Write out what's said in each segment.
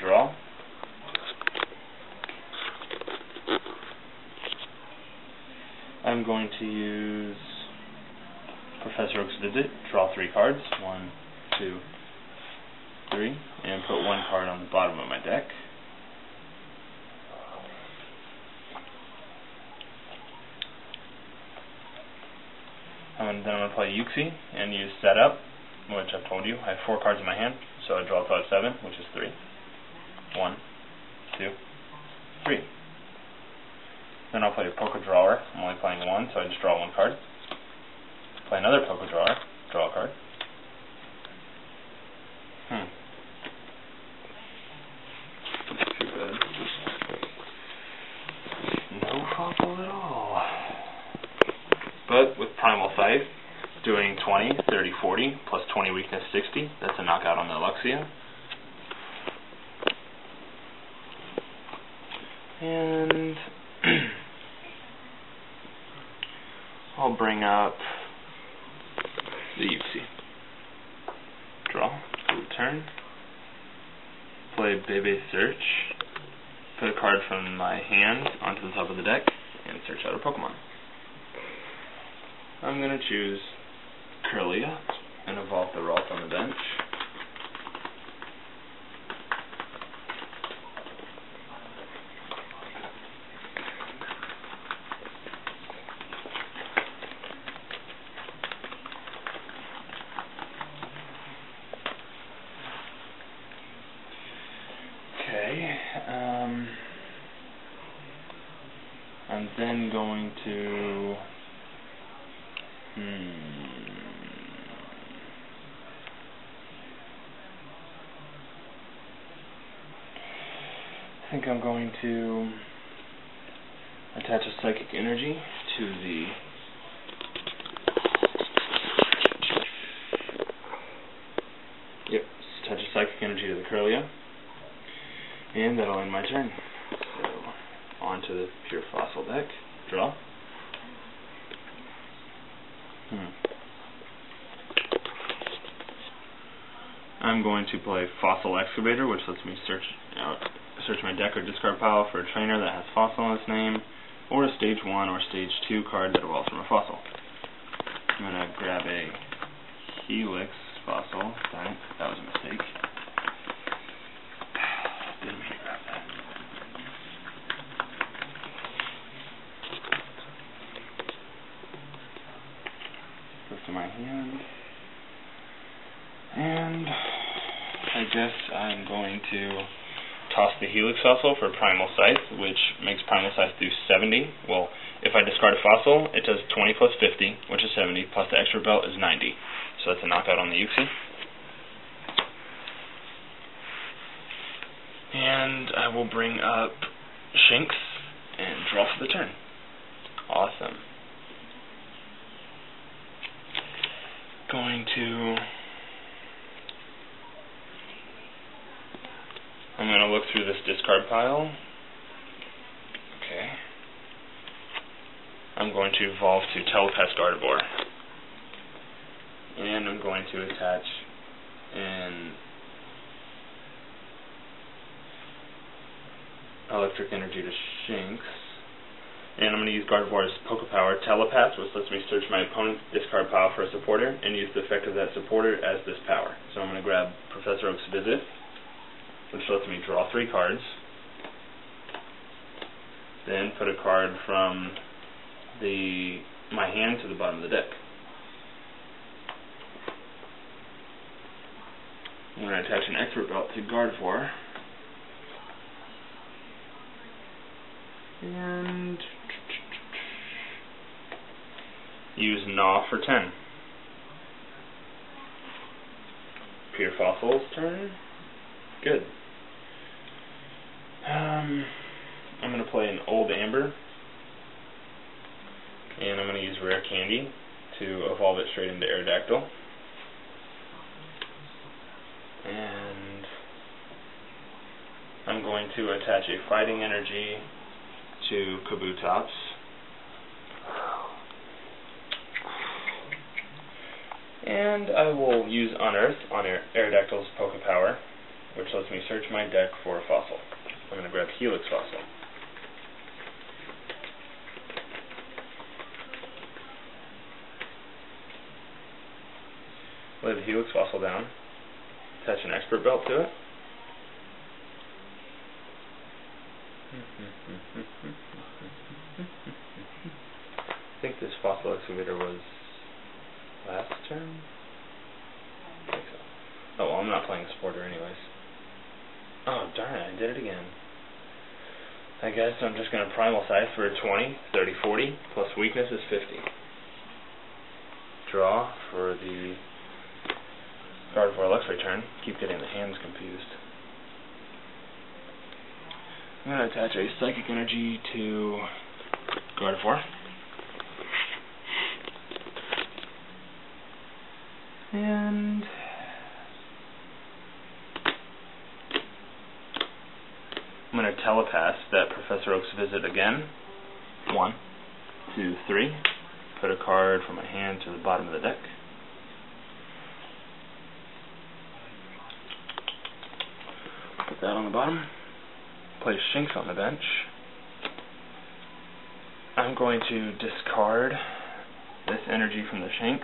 draw. I'm going to use Professor Oak's Visit, draw 3 cards, 1, 2, 3, and put 1 card on the bottom of my deck. Then I'm going to play Luxray and use Setup, which I've told you. I have 4 cards in my hand, so I draw till I have 7, which is 3. 1, 2, 3. Then I'll play a Poker Drawer. I'm only playing 1, so I just draw 1 card. Play another Poker Drawer, draw a card. Too bad. No fossil at all. But with Primal Scythe, doing 20, 30, 40, plus 20 weakness 60, that's a knockout on the Luxray. And I'll bring up the Luxray. Draw, turn, play Bebe Search, put a card from my hand onto the top of the deck, and search out a Pokemon. I'm going to choose Kirlia and evolve the Ralph on the bench. Okay, I'm then going to I think I'm going to attach a psychic energy to the attach a psychic energy to the Kirlia, and that'll end my turn. So on to the pure fossil deck. Draw. I'm going to play Fossil Excavator, which lets me search my deck or discard pile for a trainer that has fossil in its name, or a stage 1 or stage 2 card that evolves from a fossil. I'm going to grab a Helix fossil. Sorry, that was a mistake. Didn't mean to grab that. Goes to my hand. And I guess I'm going to toss the Helix fossil for Primal Scythe, which makes Primal Scythe do 70. Well, if I discard a fossil, it does 20 plus 50, which is 70, plus the extra belt is 90. So that's a knockout on the Luxray. And I will bring up Shinx and draw for the turn. Awesome. I'm going to look through this discard pile. Okay. I'm going to evolve to Telepath Gardevoir. And I'm going to attach an electric energy to Shinx. And I'm going to use Gardevoir's Poke Power Telepath, which lets me search my opponent's discard pile for a supporter and use the effect of that supporter as this power. So I'm going to grab Professor Oak's Visit, which lets me draw 3 cards. Then put a card from my hand to the bottom of the deck. I'm going to attach an expert belt to Gardevoir. And use Gnaw for 10. Pure Fossil's turn. Good. I'm going to play an Old Amber, and I'm going to use Rare Candy to evolve it straight into Aerodactyl. And I'm going to attach a Fighting Energy to Kabutops. And I will use Unearth on Aerodactyl's Poke Power which lets me search my deck for a fossil. I'm going to grab Helix Fossil. Lay the Helix Fossil down, attach an expert belt to it. I think this fossil excavator was last turn? I think so. Oh, well, I'm not playing Sporter anyways. Oh, darn it, I did it again. I guess I'm just going to primal size for a 20, 30, 40, plus weakness is 50. Draw for the Gardevoir Luxray turn. Keep getting the hands confused. I'm going to attach a Psychic Energy to Gardevoir. And I'm going to telepath that Professor Oak's visit again. 1, 2, 3. Put a card from my hand to the bottom of the deck. Put that on the bottom. Place Shinx on the bench. I'm going to discard this energy from the Shinx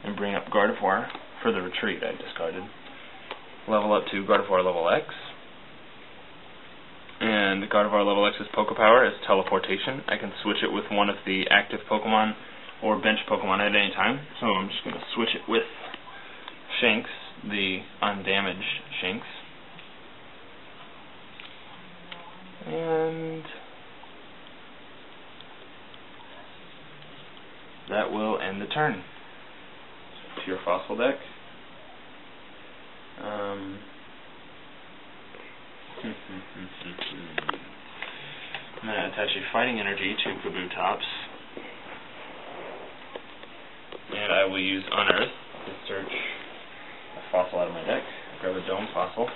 and bring up Gardevoir for the retreat I discarded. Level up to Gardevoir level X. And Gardevoir level X's Poké Power is Teleportation. I can switch it with one of the active Pokemon or bench Pokemon at any time. So I'm just going to switch it with Shinx, the undamaged Shinx. And that will end the turn. Pure Fossil deck. I'm going to attach a Fighting Energy to Kabutops. And I will use Unearth to search a fossil out of my deck. Grab a Dome Fossil.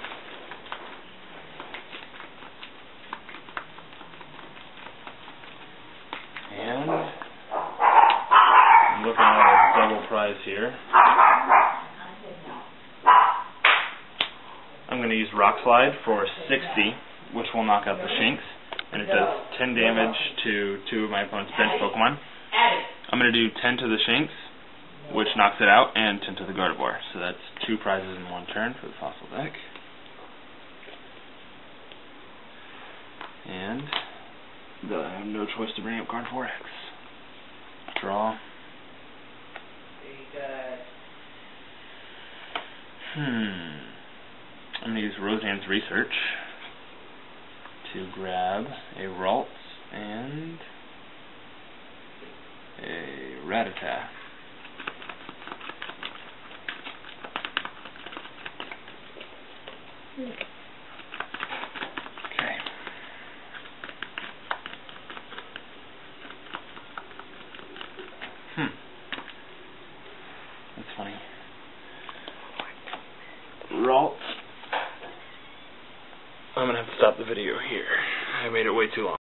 And I'm looking at a double prize here. I'm going to use Rock Slide for 60, which will knock out the Shinx, and it does 10 damage to 2 of my opponent's bench Pokemon. I'm going to do 10 to the Shinx, which knocks it out, and 10 to the Gardevoir. So that's 2 prizes in 1 turn for the fossil deck. And I have no choice to bring up Gardevoir X. Draw. I'm going to use Roseanne's Research to grab a Ralts and a Rattata. Okay. That's funny. Ralts. I'm going to have to stop the video here. I made it way too long.